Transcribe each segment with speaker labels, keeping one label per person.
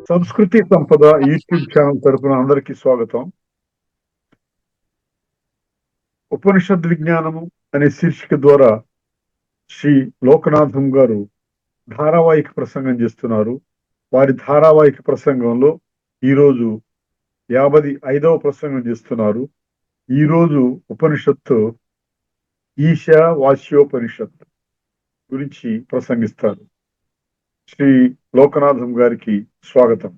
Speaker 1: సంస్కృతి సంపద YouTube channel తరపున అందరికీ స్వాగతం. ఉపనిషద్ విజ్ఞానము అనే శీర్షిక ద్వారా శ్రీ లోకనాథం గారు ధారావాహిక ప్రసంగం చేస్తున్నారు. వారి ధారావాహిక ప్రసంగంలో ఈరోజు 55వ ప్రసంగం చేస్తున్నారు. ఈరోజు ఉపనిషత్తు ఈశావాస్యోపనిషత్ గురించి ప్రసంగిస్తారు. శ్రీ లోకనాథం గారికి స్వాగతం.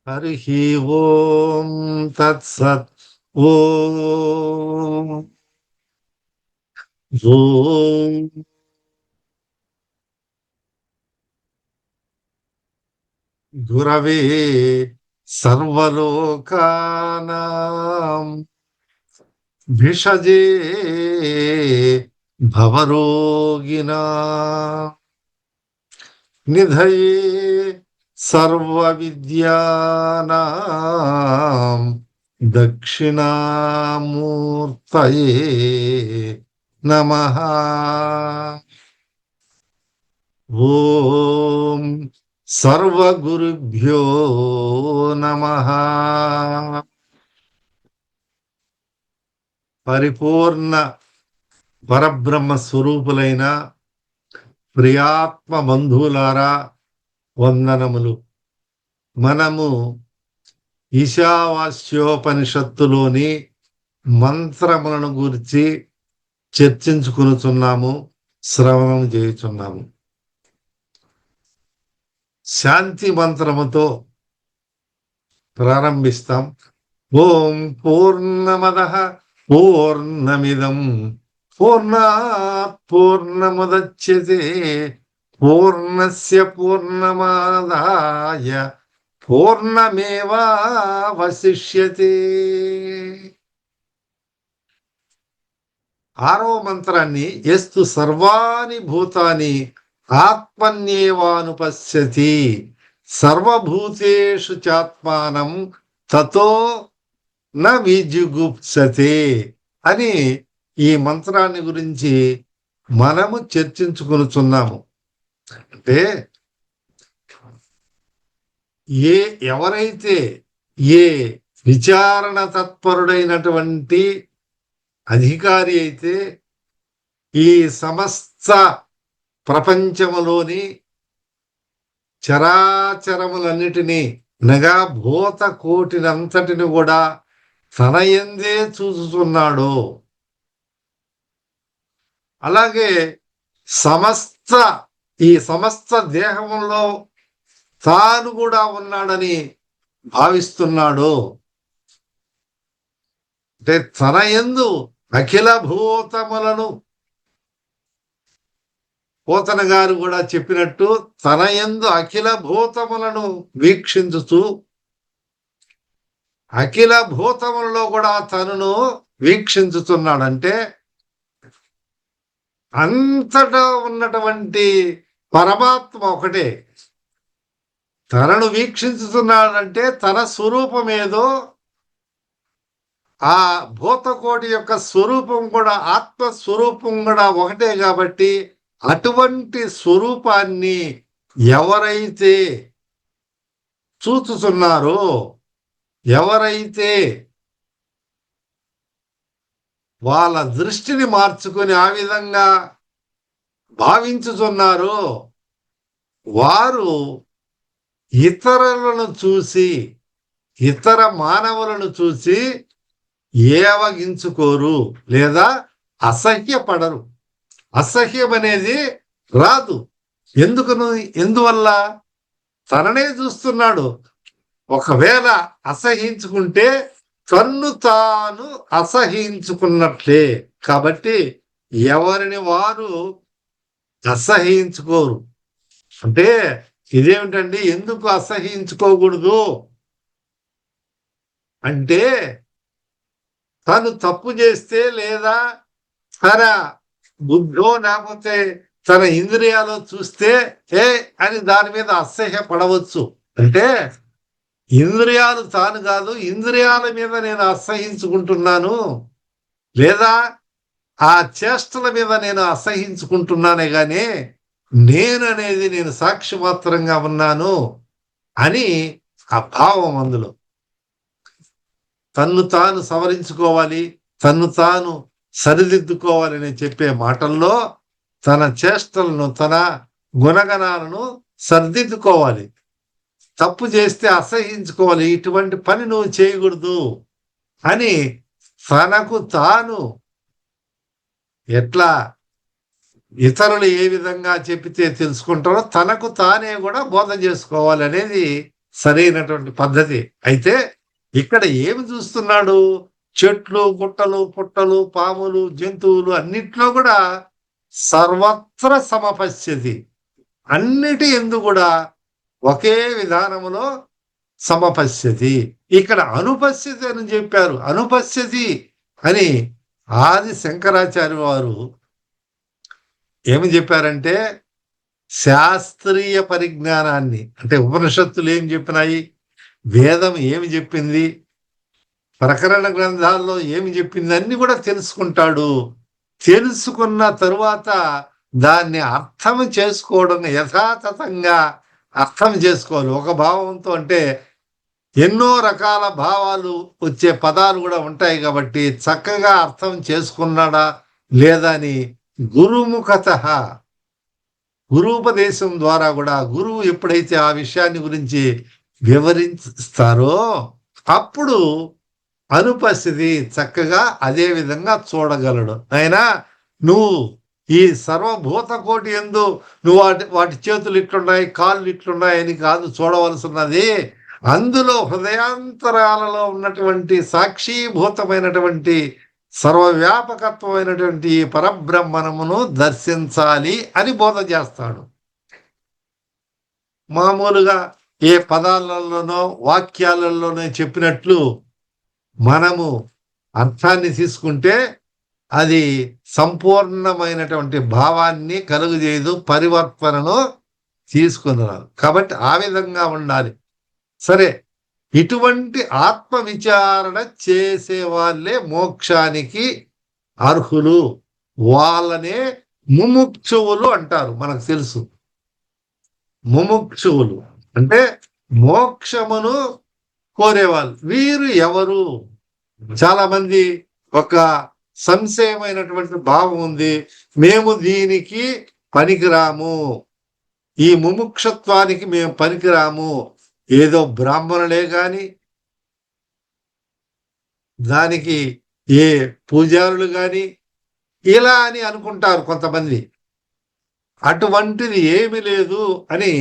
Speaker 2: హరి ఓం తత్సత్. ఓం ఓం గురవే సర్వలోకానాం భిషజే భవరోగిణాం నిధయే సర్వవిద్యానాం దక్షిణామూర్తయే నమః. ఓం సర్వగురుభ్యో నమః. పరిపూర్ణ పరబ్రహ్మ స్వరూపులైన ప్రియాత్మ బంధువులారా, వందనములు. మనము ఈశావాస్యోపనిషత్తులోని మంత్రములను గురించి చర్చించుకునుచున్నాము, శ్రవణం చేయుచున్నాము. శాంతి మంత్రముతో ప్రారంభిస్తాం. ఓం పూర్ణమదః పూర్ణమిదం పూర్ణాత్ పూర్ణముదచ్యతే పూర్ణస్య పూర్ణమాదాయ పూర్ణమేవావశిష్యతే. ఆరవ మంత్రాన్ని ఎస్తు సర్వాణి భూతాని ఆత్మన్యేవానుపశ్యతి సర్వభూతేషు చాత్మానం తతో న విజుగుప్సతే అని ఈ మంత్రాన్ని గురించి మనము చర్చించుకొనుచున్నాము. అంటే ఎవరైతే ఏ విచారణ తత్పరుడైనటువంటి అధికారి అయితే ఈ సమస్త ప్రపంచములోని చరాచరములన్నిటినీ అనగా భూత కోటినంతటిని కూడా తన యందే చూస్తున్నాడు. అలాగే ఈ సమస్త దేహంలో తాను కూడా ఉన్నాడని భావిస్తున్నాడు. అంటే తన యందు అఖిల భూతములను, పోతన గారు కూడా చెప్పినట్టు, తన యందు అఖిల భూతములను వీక్షించుతూ అఖిల భూతములలో కూడా తనను వీక్షించుతున్నాడంటే అంతటా ఉన్నటువంటి పరమాత్మ ఒకటే. తనను వీక్షించుతున్నాడంటే తన స్వరూపం ఏదో ఆ భూతకోటి యొక్క స్వరూపం కూడా, ఆత్మస్వరూపం కూడా ఒకటే. కాబట్టి అటువంటి స్వరూపాన్ని ఎవరైతే చూచుతున్నారో, ఎవరైతే వాళ్ళ దృష్టిని మార్చుకొని ఆ విధంగా భావించుతున్నారో వారు ఇతరులను చూసి, ఇతర మానవులను చూసి ఏవగించుకోరు లేదా అసహ్యపడరు. అసహ్యం అనేది రాదు. ఎందువల్ల? తననే చూస్తున్నాడు. ఒకవేళ అసహించుకుంటే తన్ను తాను అసహించుకున్నట్లే. కాబట్టి ఎవరిని వారు అసహించుకోరు. అంటే ఇదేమిటండి, ఎందుకు అసహించుకోకూడదు అంటే, తను తప్పు చేస్తే లేదా తన బుద్ధో లేకపోతే తన ఇంద్రియాలు చూస్తే అని దాని మీద అసహ్యపడవచ్చు. అంటే ఇంద్రియాలు తాను కాదు, ఇంద్రియాల మీద నేను అసహించుకుంటున్నాను, లేదా ఆ చేష్టల మీద నేను అసహించుకుంటున్నానే గాని నేను సాక్షి మాత్రంగా ఉన్నాను అని ఆ భావం అందులో. తన్ను తాను సవరించుకోవాలి, తన్ను తాను సరిదిద్దుకోవాలని చెప్పే మాటల్లో తన చేష్టలను, తన గుణగణాలను సరిదిద్దుకోవాలి. తప్పు చేస్తే అసహించుకోవాలి, ఇటువంటి పని నువ్వు చేయకూడదు అని తనకు తాను ఎట్లా ఇతరులు ఏ విధంగా చెప్పితే తెలుసుకుంటారో తనకు తానే కూడా బోధ చేసుకోవాలి అనేది సరైనటువంటి పద్ధతి. అయితే ఇక్కడ ఏమి చూస్తున్నాడు? చెట్లు, గుట్టలు, పుట్టలు, పాములు, జంతువులు అన్నిట్లో కూడా సర్వత్ర సమపశ్యతి. అన్నిటి యందు కూడా ఒకే విధానములో సమపశ్యతి. ఇక్కడ అనుపశ్యతి అని చెప్పారు. అనుపశ్యతి అని ఆది శంకరాచార్య వారు ఏమి చెప్పారంటే, శాస్త్రీయ పరిజ్ఞానాన్ని, అంటే ఉపనిషత్తులు ఏం చెప్పినాయి, వేదం ఏమి చెప్పింది, ప్రకరణ గ్రంథాల్లో ఏమి చెప్పింది అన్ని కూడా తెలుసుకుంటాడు. తెలుసుకున్న తరువాత దాన్ని అర్థం చేసుకోవడం యథాతథంగా అర్థం చేసుకోవాలి. ఒక భావంతో, అంటే ఎన్నో రకాల భావాలు వచ్చే పదాలు కూడా ఉంటాయి కాబట్టి చక్కగా అర్థం చేసుకున్నాడా లేదా అని గురుముఖత, గురూపదేశం ద్వారా కూడా గురువు ఎప్పుడైతే ఆ విషయాన్ని గురించి వివరిస్తారో అప్పుడు అనుపస్థితి చక్కగా అదే విధంగా చూడగలడు. అయినా నువ్వు ఈ సర్వభూత కోటి యందు నువ్వు వాటి చేతులు ఇట్లున్నాయి, కాళ్ళు ఇట్లున్నాయి అని కాదు చూడవలసినది. అందులో హృదయాంతరాలలో ఉన్నటువంటి సాక్షీభూతమైనటువంటి సర్వవ్యాపకత్వమైనటువంటి పరబ్రహ్మణమును దర్శించాలి అని బోధ చేస్తాడు. మామూలుగా ఏ పదాలలోనో వాక్యాలలోనో చెప్పినట్లు మనము అర్థాన్ని తీసుకుంటే అది సంపూర్ణమైనటువంటి భావాన్ని కలుగజేయదు, పరివర్తనను తీసుకున్నారు. కాబట్టి ఆ విధంగా ఉండాలి. సరే, ఇటువంటి ఆత్మ విచారణ చేసే వాళ్ళే మోక్షానికి అర్హులు. వాళ్ళనే ముముక్షువులు అంటారు. మనకు తెలుసు, ముముక్షువులు అంటే మోక్షమును కోరేవాళ్ళు. వీరు ఎవరు? చాలా మంది ఒక సంశయమైనటువంటి భావం ఉంది, మేము దీనికి పనికిరాము, ఈ ముముక్షత్వానికి మేము పనికిరాము, ఏదో బ్రాహ్మణులే గాని దానికి ఏ పూజారులు గాని ఇలా అని అనుకుంటారు కొంతమంది. అటువంటిది ఏమి లేదు అని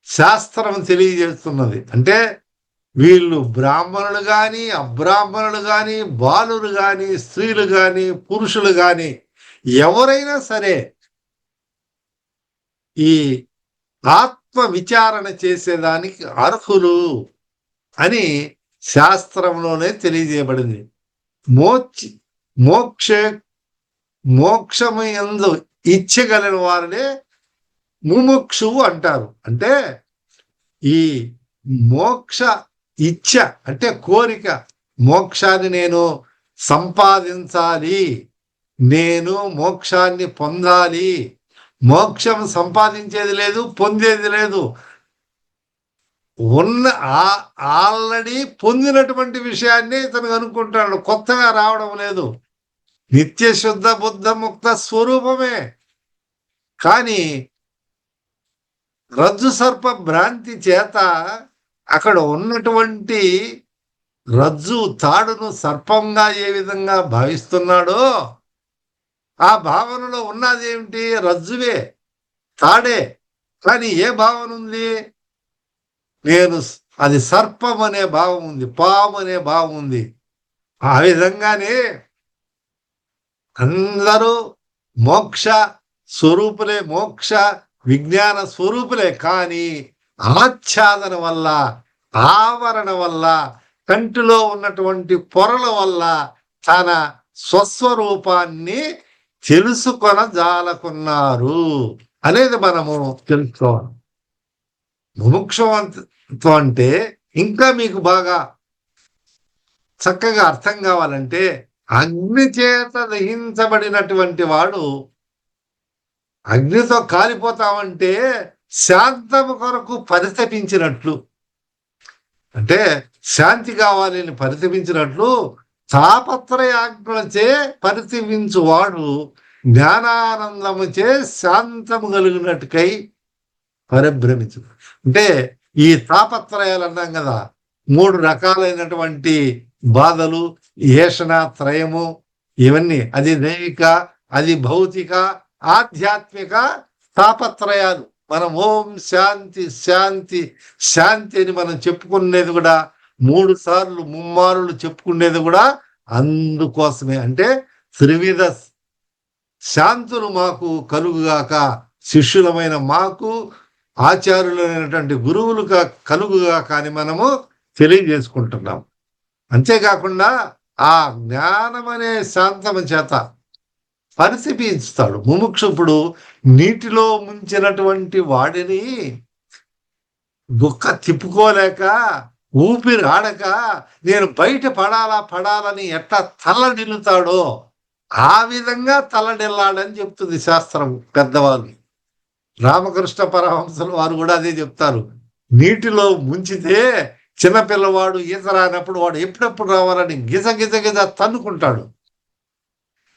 Speaker 2: శాస్త్రం తెలియజేస్తున్నది. అంటే వీళ్ళు బ్రాహ్మణులు గాని, అబ్రాహ్మణులు గాని, బాలురు గాని, స్త్రీలు గాని, పురుషులు గాని ఎవరైనా సరే ఈ ఆత్మ విచారణ చేసేదానికి అర్హులు అని శాస్త్రంలోనే తెలియజేయబడింది. మోక్షము యందు ఇచ్చగలిగిన వారినే ముముక్షువు అంటారు. అంటే ఈ మోక్ష ఇచ్చ అంటే కోరిక, మోక్షాన్ని నేను సంపాదించాలి, నేను మోక్షాన్ని పొందాలి. మోక్షం సంపాదించేది లేదు, పొందేది లేదు. ఆల్రెడీ పొందినటువంటి విషయాన్ని ఇతను అనుకుంటాడు, కొత్తగా రావడం లేదు. నిత్య శుద్ధ బుద్ధ ముక్త స్వరూపమే. కానీ రజ్జు సర్ప భ్రాంతి చేత అక్కడ ఉన్నటువంటి రజ్జు తాడును సర్పంగా ఏ విధంగా భావిస్తున్నాడో ఆ భావనలో ఉన్నది ఏమిటి? రజ్జువే, తాడే. కానీ ఏ భావన ఉంది? అది సర్పం అనే భావం ఉంది, పాము అనే భావం ఉంది. ఆ విధంగానే అందరూ మోక్ష స్వరూపులే, మోక్ష విజ్ఞాన స్వరూపులే. కానీ ఆచ్ఛాదన వల్ల, ఆవరణ వల్ల, కంటిలో ఉన్నటువంటి పొరల వల్ల తన స్వస్వరూపాన్ని తెలుసుకొనజాలకున్నారు అనేది మనము తెలుసుకోవాలి. ముముక్షుత్వం అంటే ఇంకా మీకు బాగా చక్కగా అర్థం కావాలంటే అగ్ని చేత దహించబడినటువంటి వాడు అగ్నితో కాలిపోతామంటే శాంతము కొరకు పరితపించినట్లు, అంటే శాంతి కావాలని పరితపించినట్లు తాపత్రయాజ్ఞలచే పరితపించువాడు జ్ఞానానందముచే శాంతము కలిగినట్టుకై పరిభ్రమించు. అంటే ఈ తాపత్రయాలు అన్నాం కదా, 3 రకాలైనటువంటి బాధలు, ఏషణ త్రయము, ఇవన్నీ అది దైవిక, అది భౌతిక, ఆధ్యాత్మిక తాపత్రయాలు. మనం ఓం శాంతి శాంతి శాంతి అని మనం చెప్పుకునేది కూడా 3 సార్లు ముమ్మారులు చెప్పుకునేది కూడా అందుకోసమే. అంటే త్రివిధ శాంతులు మాకు కలుగుగాక, శిష్యులమైన మాకు ఆచార్యులైనటువంటి గురువులు కలుగుగాక అని మనము తెలియజేసుకుంటున్నాం. అంతేకాకుండా ఆ జ్ఞానం అనే శాంతము చేత పరిశీలిస్తాడు ముముక్షుడు. నీటిలో ముంచినటువంటి వాడిని గుక్క తిప్పుకోలేక, ఊపిరి ఆడక, నేను బయట పడాలని ఎట్లా తల్లడిల్లుతాడో ఆ విధంగా తల్లడిల్లాడని చెప్తుంది శాస్త్రం పెద్దవాళ్ళు. రామకృష్ణ పరమహంసలు వారు కూడా అదే చెప్తారు. నీటిలో ముంచితే చిన్నపిల్లవాడు ఈత రానప్పుడు వాడు ఎప్పుడెప్పుడు రావాలని గిజ గిజ గిజ తన్నుకుంటాడు.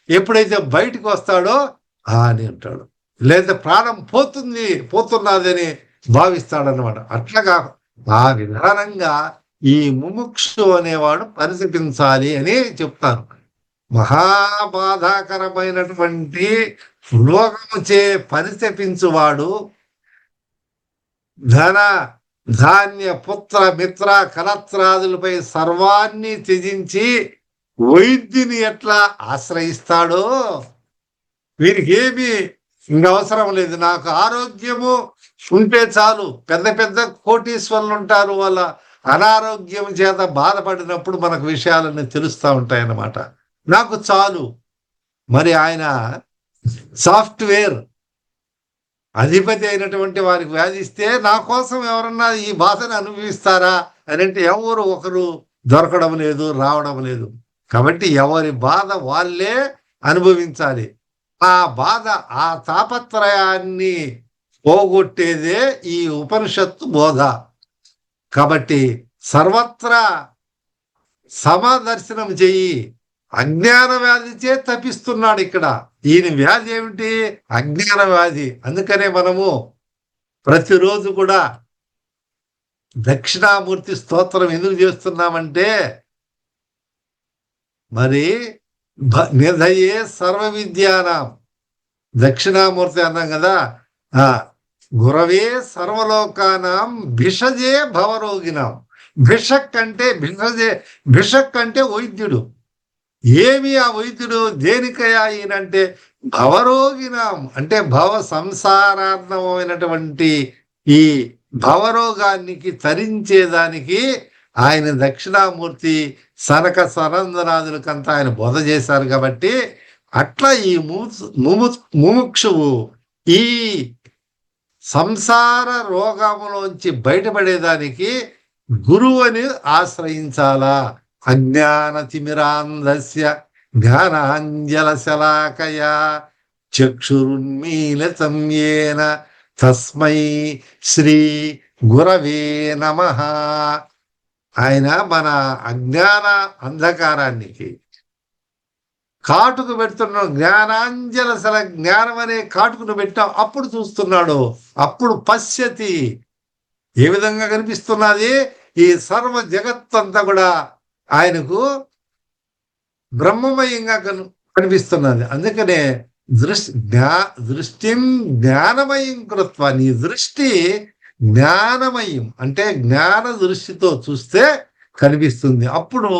Speaker 2: ఎప్పుడైతే బయటకు వస్తాడో అని అంటాడు, లేదా ప్రాణం పోతున్నదని భావిస్తాడనమాట. అట్లాగా ఆ విధానంగా ఈ ముముక్షు అనేవాడు పరిశీలించాలి అని చెప్తారు. మహాబాధాకరమైనటువంటి రోగముచే పరితపించువాడు ధన ధాన్య పుత్ర మిత్ర కలత్రాదులపై సర్వాన్ని త్యజించి వైద్యుని ఎట్లా ఆశ్రయిస్తాడో, వీరికి ఏమి ఇంక అవసరం లేదు, నాకు ఆరోగ్యము ఉంటే చాలు. పెద్ద పెద్ద కోటీశ్వరులు ఉంటారు, వాళ్ళ అనారోగ్యం చేత బాధపడినప్పుడు మనకు విషయాలన్నీ తెలుస్తూ ఉంటాయన్నమాట. నాకు చాలు. మరి ఆయన సాఫ్ట్వేర్ అధిపతి అయినటువంటి వారికి వ్యాధిస్తే నా కోసం ఎవరన్నా ఈ బాధను అనుభవిస్తారా అని అంటే ఎవరు ఒకరు దొరకడం లేదు, రావడం లేదు. కాబట్టి ఎవరి బాధ వాళ్ళే అనుభవించాలి. ఆ బాధ, ఆ తాపత్రయాన్ని పోగొట్టేదే ఈ ఉపనిషత్తు బోధ. కాబట్టి సర్వత్రా సమదర్శనం చెయ్యి. అజ్ఞాన వ్యాధిచే తపిస్తున్నాడు ఇక్కడ. ఈయన వ్యాధి ఏమిటి? అజ్ఞాన వ్యాధి. అందుకనే మనము ప్రతిరోజు కూడా దక్షిణామూర్తి స్తోత్రం ఎందుకు చేస్తున్నామంటే, మరి నిధయే సర్వ విద్యానాం, దక్షిణామూర్తి అన్నాం కదా, గురవే సర్వలోకానాం భిషజే భవరోగినాం. భిషక్ అంటే వైద్యుడు. ఏమి ఆ వైద్యుడు? దేనికయా ఈయనంటే భవరోగినాం, అంటే భవ సంసారార్థమైనటువంటి ఈ భవరోగానికి తరించేదానికి ఆయన దక్షిణామూర్తి సనక సనందనాదులకంతా ఆయన బోధ చేశారు. కాబట్టి అట్లా ఈ ముముక్షువు ఈ సంసార రోగములోంచి బయటపడేదానికి గురువుని ఆశ్రయించాలా. అజ్ఞాన తిమిరాంధస్య జ్ఞానాంజల శలాకయా చక్షురున్మీలితం యేన తస్మై శ్రీ గురవే నమః. ఆయన మన అజ్ఞాన అంధకారానికి కాటుకు పెడుతున్నాడు. జ్ఞానాంజల శల, జ్ఞానం అనే కాటుకును పెట్టాం, అప్పుడు చూస్తున్నాడు. అప్పుడు పశ్యతి, ఏ విధంగా కనిపిస్తున్నది? ఈ సర్వ జగత్తంతా కూడా ఆయనకు బ్రహ్మమయంగా కనిపిస్తున్నది. అందుకనే దృష్టిం జ్ఞానమయం కృత్వ, నీ దృష్టి జ్ఞానమయం అంటే జ్ఞాన దృష్టితో చూస్తే కనిపిస్తుంది. అప్పుడు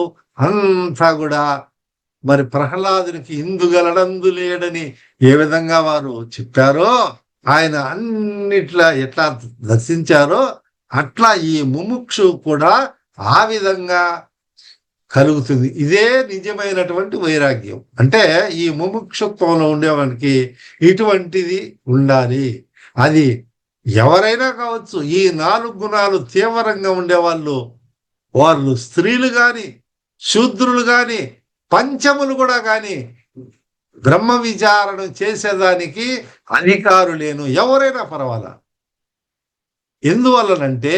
Speaker 2: అంతా కూడా మరి ప్రహ్లాదునికి ఇందుగలడందు లేడని ఏ విధంగా వారు చెప్పారో, ఆయన అన్నిట్లా ఎట్లా దర్శించారో అట్లా ఈ ముముక్షు కూడా ఆ విధంగా కలుగుతుంది. ఇదే నిజమైనటువంటి వైరాగ్యం. అంటే ఈ ముముక్షత్వంలో ఉండేవానికి ఇటువంటిది ఉండాలి. అది ఎవరైనా కావచ్చు. ఈ 4 గుణాలు తీవ్రంగా ఉండేవాళ్ళు, వాళ్ళు స్త్రీలు కానీ శూద్రులు కానీ పంచములు కూడా కానీ బ్రహ్మ విచారణ చేసేదానికి అధికారులేను, ఎవరైనా పర్వాలా. ఎందువల్లనంటే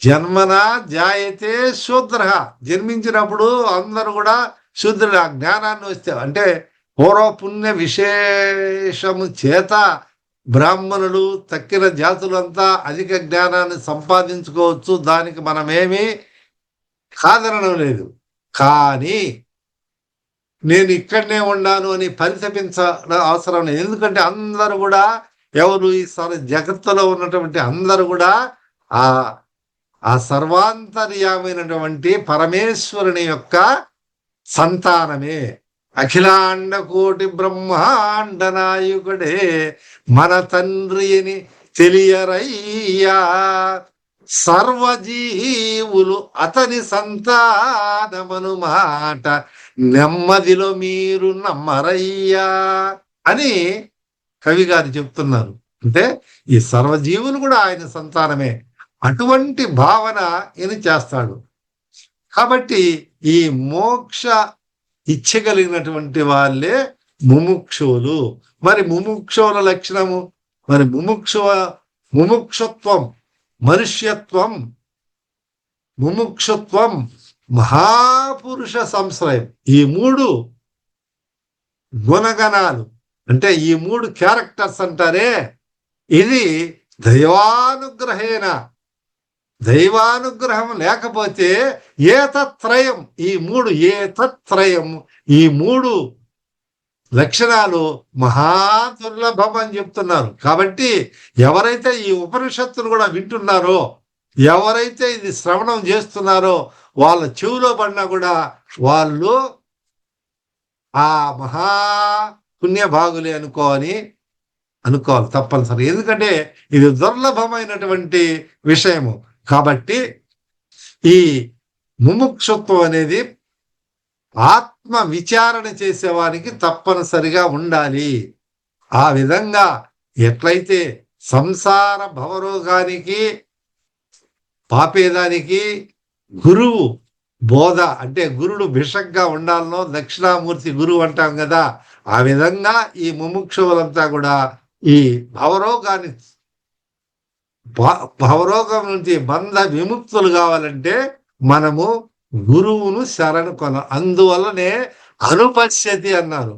Speaker 2: జన్మనా జాయతే శూద్ర, జన్మించినప్పుడు అందరూ కూడా శూద్రుడు. ఆ జ్ఞానాన్ని వస్తే అంటే పూర్వపుణ్య విశేషము చేత బ్రాహ్మణులు తక్కిన జాతులంతా అధిక జ్ఞానాన్ని సంపాదించుకోవచ్చు, దానికి మనమేమీ కాదనడం లేదు. కానీ నేను ఇక్కడనే ఉన్నాను అని పరితపించడం అవసరం లేదు. ఎందుకంటే అందరూ కూడా ఎవరు ఈ జగత్తులో ఉన్నటువంటి అందరూ కూడా ఆ ఆ సర్వాంతర్యామైనటువంటి పరమేశ్వరుని యొక్క సంతానమే. అఖిలాండ కోటి బ్రహ్మాండ నాయకుడే మన తండ్రి అని తెలియరయ్యా, సర్వజీవులు అతని సంతానమను మాట నెమ్మదిలో మీరు నమ్మరయ్యా అని కవి గారు చెప్తున్నారు. అంటే ఈ సర్వజీవులు కూడా ఆయన సంతానమే, అటువంటి భావన ఈయన చేస్తాడు. కాబట్టి ఈ మోక్ష ఇచ్చగలిగినటువంటి వాళ్ళే ముముక్షువులు. మరి ముముక్షువుల లక్షణము, మరి ముముక్షత్వం, మనుష్యత్వం, ముముక్షత్వం, మహాపురుష సంశ్రయం. ఈ మూడు గుణగణాలు అంటే ఈ మూడు క్యారెక్టర్స్ అంటారే, ఇది దైవానుగ్రహేన. దైవానుగ్రహం లేకపోతే ఏతత్రయం, ఈ మూడు లక్షణాలు మహాదుర్లభం అని చెప్తున్నారు. కాబట్టి ఎవరైతే ఈ ఉపనిషత్తులు కూడా వింటున్నారో, ఎవరైతే ఇది శ్రవణం చేస్తున్నారో, వాళ్ళ చెవిలో పడినా కూడా వాళ్ళు ఆ మహా పుణ్యభాగులే అనుకోవాలి తప్పనిసరి. ఎందుకంటే ఇది దుర్లభమైనటువంటి విషయము. కాబట్టి ఈ ముముక్షత్వం అనేది ఆత్మ విచారణ చేసేవానికి తప్పనిసరిగా ఉండాలి. ఆ విధంగా ఎట్లయితే సంసార భవరోగానికి పాపేదానికి గురువు బోధ అంటే గురుడు భిషగ్గా ఉండాలనో, దక్షిణామూర్తి గురువు అంటాం కదా, ఆ విధంగా ఈ ముముక్షువులంతా కూడా ఈ భవరోగం నుంచి బంధ విముక్తులు కావాలంటే మనము గురువును శరణు కొన. అందువల్లనే అనుపశ్యతి అన్నారు.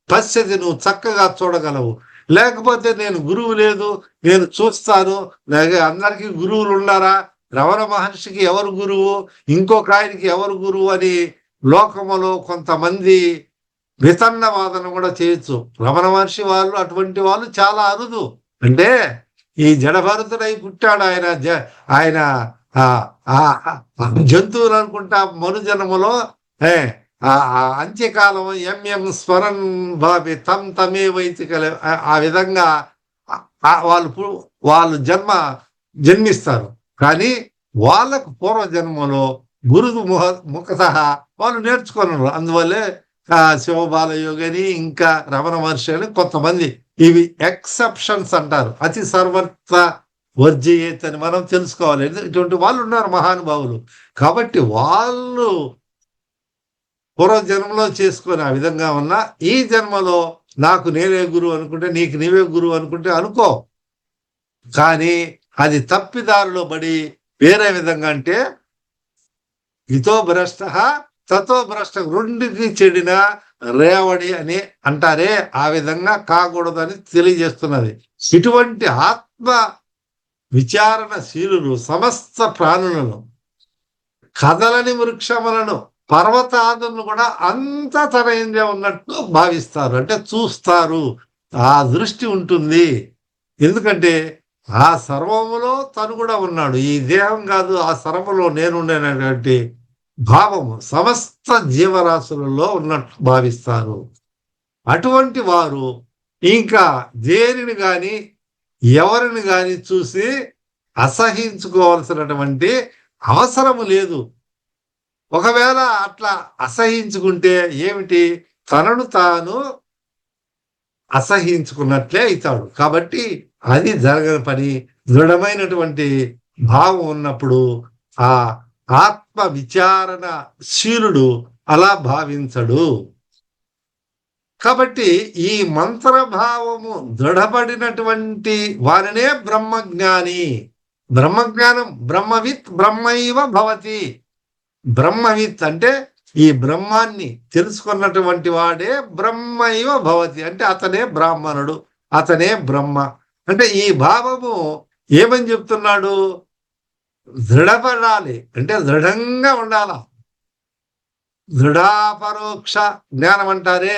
Speaker 2: పశ్యతి, నువ్వు చక్కగా చూడగలవు. లేకపోతే నేను గురువు లేదు, నేను చూస్తాను, లేక అందరికీ గురువులు ఉన్నారా, రమణ మహర్షికి ఎవరు గురువు, ఇంకొక ఆయనకి ఎవరు గురువు అని లోకములో కొంతమంది వితన్న వాదన కూడా చేయొచ్చు. రమణ మహర్షి వాళ్ళు అటువంటి వాళ్ళు చాలా అరుదు. అంటే ఈ జడభరతుడై పుట్టాడు ఆయన. ఆయన జంతువులు అనుకుంటా మనుజన్మలో అంత్యకాలం ఎంఎం స్మరన్ బాబి తమే వైతికలే, ఆ విధంగా వాళ్ళు జన్మిస్తారు. కానీ వాళ్ళకు పూర్వజన్మలో గురువు ముఖత వాళ్ళు నేర్చుకున్నారు. అందువల్లే శివబాలయోగని ఇంకా రమణ మహర్షి అని కొంతమంది, ఇవి ఎక్సెప్షన్స్ అంటారు. అతి సర్వత్వ వర్జయేత్ అని మనం తెలుసుకోవాలి. ఇటువంటి వాళ్ళు ఉన్నారు మహానుభావులు. కాబట్టి వాళ్ళు పూర్వజన్మలో చేసుకొని ఆ విధంగా ఉన్న ఈ జన్మలో నాకు నేనే గురువు అనుకుంటే, నీకు నీవే గురువు అనుకుంటే అనుకో. కానీ అది తప్పిదారిలో పడి వేరే విధంగా అంటే ఇతో భ్రష్ట తతో భ్రష్ట, రెండుకి చెడిన రేవడి అని అంటారే, ఆ విధంగా కాకూడదని తెలియజేస్తున్నది. ఇటువంటి ఆత్మ విచారణశీలులు సమస్త ప్రాణులను, కదలని వృక్షములను, పర్వతాదులను కూడా అంత తనయంగా ఉన్నట్టు భావిస్తారు. అంటే చూస్తారు, ఆ దృష్టి ఉంటుంది. ఎందుకంటే ఆ సర్వములో తను కూడా ఉన్నాడు. ఈ దేహం కాదు, ఆ సర్వములో నేనుండేటువంటి భావము సమస్త జీవరాశులలో ఉన్నట్టు భావిస్తారు. అటువంటి వారు ఇంకా దేనిని గాని ఎవరిని గాని చూసి అసహించుకోవాల్సినటువంటి అవసరము లేదు. ఒకవేళ అట్లా అసహించుకుంటే ఏమిటి, తనను తాను అసహించుకున్నట్లే అవుతాడు. కాబట్టి అది జరగని పని. దృఢమైనటువంటి భావం ఉన్నప్పుడు ఆ ఆత్మ విచారణ శీలుడు అలా భావించడు. కాబట్టి ఈ మంత్రభావము దృఢపడినటువంటి వారినే బ్రహ్మజ్ఞాని. బ్రహ్మజ్ఞానం బ్రహ్మవిత్ బ్రహ్మైవ భవతి. బ్రహ్మవిత్ అంటే ఈ బ్రహ్మాన్ని తెలుసుకున్నటువంటి వాడే బ్రహ్మైవ భవతి, అంటే అతనే బ్రాహ్మణుడు, అతనే బ్రహ్మ. అంటే ఈ భావము ఏమని చెప్తున్నాడు? దృఢపడాలి అంటే దృఢంగా ఉండాల. దృఢాపరోక్ష జ్ఞానం అంటారే,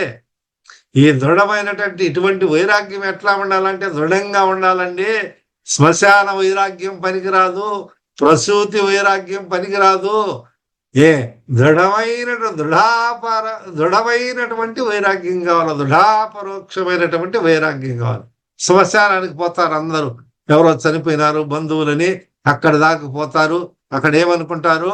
Speaker 2: ఈ దృఢమైనటువంటి ఇటువంటి వైరాగ్యం ఎట్లా ఉండాలంటే దృఢంగా ఉండాలండి. శ్మశాన వైరాగ్యం పనికిరాదు, ప్రసూతి వైరాగ్యం పనికిరాదు. దృఢమైనటువంటి వైరాగ్యం కావాలి, దృఢాపరోక్షమైనటువంటి వైరాగ్యం కావాలి. శ్మశానానికి పోతారు అందరూ, ఎవరో చనిపోయినారు బంధువులని, అక్కడ దాకా పోతారు. అక్కడ ఏమనుకుంటారు?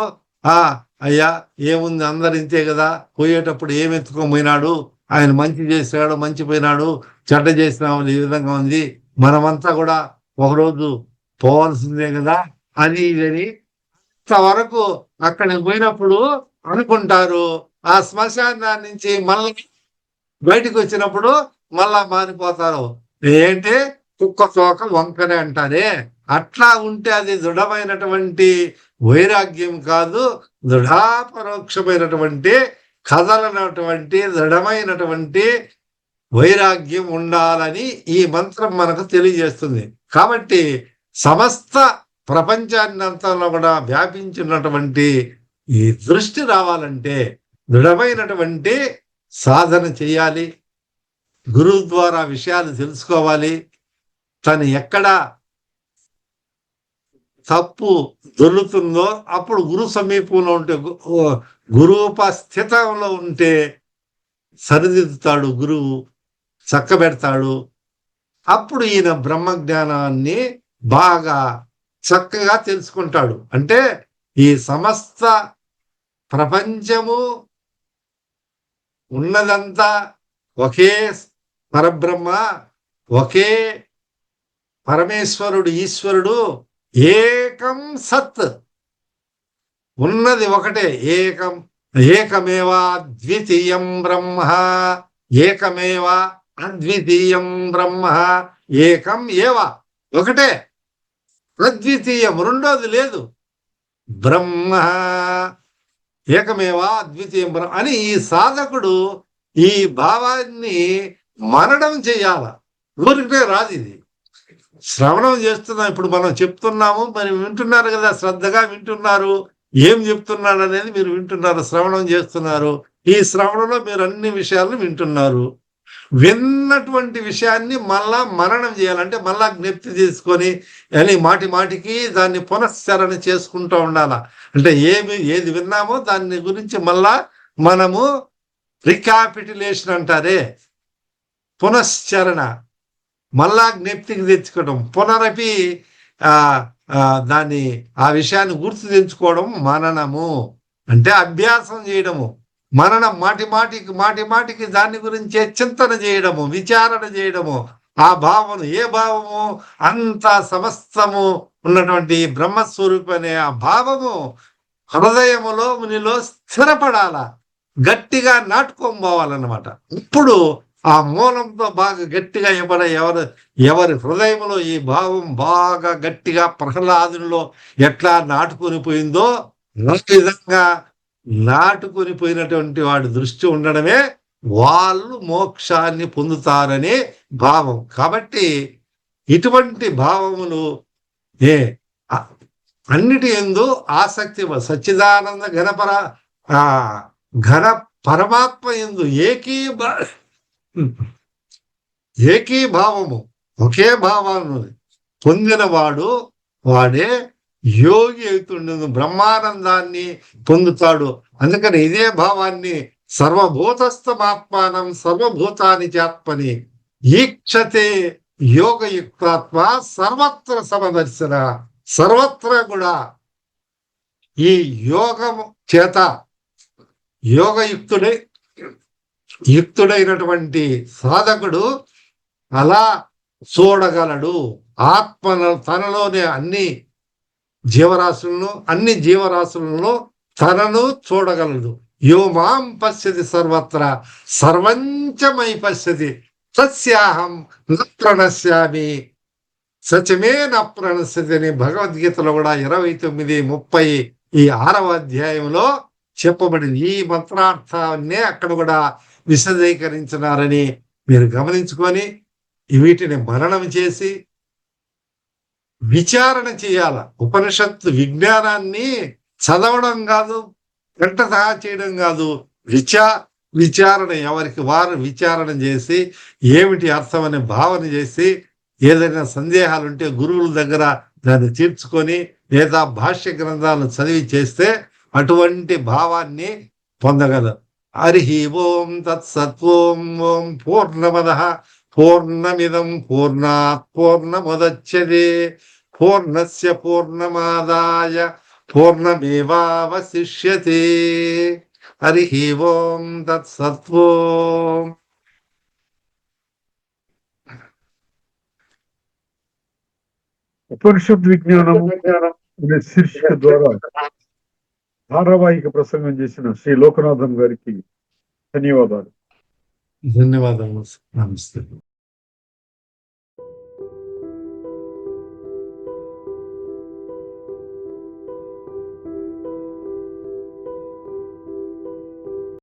Speaker 2: అయ్యా ఏముంది, అందరు ఇంతే కదా, పోయేటప్పుడు ఏమి ఎత్తుకోపోయినాడు, ఆయన మంచి చేసినాడు మంచి పోయినాడు, చెడ్డ చేసినామని ఈ విధంగా ఉంది, మనమంతా కూడా ఒకరోజు పోవాల్సిందే కదా అని ఇదని అంతవరకు అక్కడికి పోయినప్పుడు అనుకుంటారు. ఆ శ్మశానాన్ని నుంచి మళ్ళీ బయటకు వచ్చినప్పుడు మళ్ళా మారిపోతారు. ఏంటి కుక్క తోక వంకనే అంటారే, అట్లా ఉంటే అది దృఢమైనటువంటి వైరాగ్యం కాదు, దృఢాపరోక్షమైనటువంటి కదలనటువంటి దృఢమైనటువంటి వైరాగ్యం ఉండాలని ఈ మంత్రం మనకు తెలియజేస్తుంది. కాబట్టి సమస్త ప్రపంచాన్ని అంతలో కూడా వ్యాపించినటువంటి ఈ దృష్టి రావాలంటే దృఢమైనటువంటి సాధన చేయాలి, గురువు ద్వారా విషయాలు తెలుసుకోవాలి. తను ఎక్కడ తప్పు దొరుకుతుందో అప్పుడు గురు సమీపంలో ఉంటే, గురూపస్థితంలో ఉంటే సరిదిద్దుతాడు, గురువు చక్కబెడతాడు. అప్పుడు ఈయన బ్రహ్మజ్ఞానాన్ని బాగా చక్కగా తెలుసుకుంటాడు. అంటే ఈ సమస్త ప్రపంచము ఉన్నదంతా ఒకే పరబ్రహ్మ, ఒకే పరమేశ్వరుడు, ఈశ్వరుడు, ఏకం సత్, ఉన్నది ఒకటే, ఏకం ఏకమేవా అద్వితీయం బ్రహ్మ, ఏకమేవా అద్వితీయం బ్రహ్మ, ఏకం ఏవ ఒకటే, అద్వితీయం రెండోది లేదు, బ్రహ్మ ఏకమేవా అద్వితీయం బ్రహ్మ అని ఈ సాధకుడు ఈ భావాన్ని మననం చేయాల. ఊరికే రాదు, ఇది శ్రవణం చేస్తున్నాం. ఇప్పుడు మనం చెప్తున్నాము, మరి వింటున్నారు కదా, శ్రద్ధగా వింటున్నారు, ఏం చెప్తున్నాడు అనేది మీరు వింటున్నారు, శ్రవణం చేస్తున్నారు. ఈ శ్రవణంలో మీరు అన్ని విషయాలను వింటున్నారు. విన్నటువంటి విషయాన్ని మళ్ళా మననం చేయాలంటే మళ్ళా జ్ఞప్తి తీసుకొని అని మాటి మాటికి దాన్ని పునశ్చరణ చేసుకుంటూ ఉండాల. అంటే ఏది విన్నామో దాని గురించి మళ్ళా మనము రికాపిటులేషన్ అంటారే, పునశ్చరణ, మళ్ళా జ్ఞప్తికి తెచ్చుకోవడం, పునరపి దాన్ని ఆ విషయాన్ని గుర్తు తెచ్చుకోవడం మననము అంటే అభ్యాసం చేయడము. మననం మాటి మాటికి దాని గురించే చింతన చేయడము, విచారణ చేయడము. ఆ భావము ఏ భావము? అంత సమస్తము ఉన్నటువంటి బ్రహ్మస్వరూపం అనే ఆ భావము హృదయములో మునిలో స్థిరపడాల, గట్టిగా నాటుకోబోవాలన్నమాట. ఇప్పుడు ఆ మూలంతో బాగా గట్టిగా ఎవరి హృదయంలో ఈ భావం బాగా గట్టిగా ప్రహ్లాదునిలో ఎట్లా నాటుకొని పోయిందో ఆ విధంగా నాటుకొని పోయినటువంటి వాడి దృష్టి ఉండడమే వాళ్ళు మోక్షాన్ని పొందుతారనే భావం. కాబట్టి ఇటువంటి భావములు అన్నిటి యందు ఆసక్తి, సచ్చిదానంద ఘన పరమాత్మ యందు ఏకీభావము, ఒకే భావాన్ని పొందిన వాడే యోగి అవుతుండదు, బ్రహ్మానందాన్ని పొందుతాడు. అందుకని ఇదే భావాన్ని సర్వభూతస్థమాత్మానం సర్వభూతాని చాత్మని ఈక్షతే యోగయుక్తాత్మ సర్వత్ర సమదర్శన. సర్వత్రా కూడా ఈ యోగము చేత యుక్తుడైనటువంటి సాధకుడు అలా చూడగలడు. తనలోనే అన్ని జీవరాశులను తనను చూడగలడు. యో మాం పశ్యతి సర్వత్ర సర్వంచ మయి పశ్యతి తస్యాహం న ప్రణశ్యామి సచమే న ప్రణశ్యతి అని భగవద్గీతలో కూడా 29:30 ఈ 6వ అధ్యాయంలో చెప్పబడింది. ఈ మంత్రార్థాన్నే అక్కడ కూడా విశదీకరించినారని మీరు గమనించుకొని వీటిని మననం చేసి విచారణ చేయాల. ఉపనిషత్తు విజ్ఞానాన్ని చదవడం కాదు, గంట సహా చేయడం కాదు, విచారణ ఎవరికి వారు విచారణ చేసి ఏమిటి అర్థం అనే భావన చేసి ఏదైనా సందేహాలు ఉంటే గురువుల దగ్గర దాన్ని తీర్చుకొని లేదా భాష్య గ్రంథాలను చదివి చేస్తే అటువంటి భావాన్ని పొందగలరు. హరి ఓం తత్సత్వం ఓం పూర్ణమదః పూర్ణమిదం పూర్ణాత్ పూర్ణముదచ్యతే పూర్ణస్య పూర్ణమాదాయ పూర్ణమేవావశిష్యతే. హరి ఓం తత్సత్వం.
Speaker 1: ఉపనిషత్ విజ్ఞానము అనే శీర్షిక ద్వారా ధారావాహిక ప్రసంగం చేసిన శ్రీ లోకనాథన్ గారికి ధన్యవాదాలు.
Speaker 2: ధన్యవాదాలు. నమస్తే.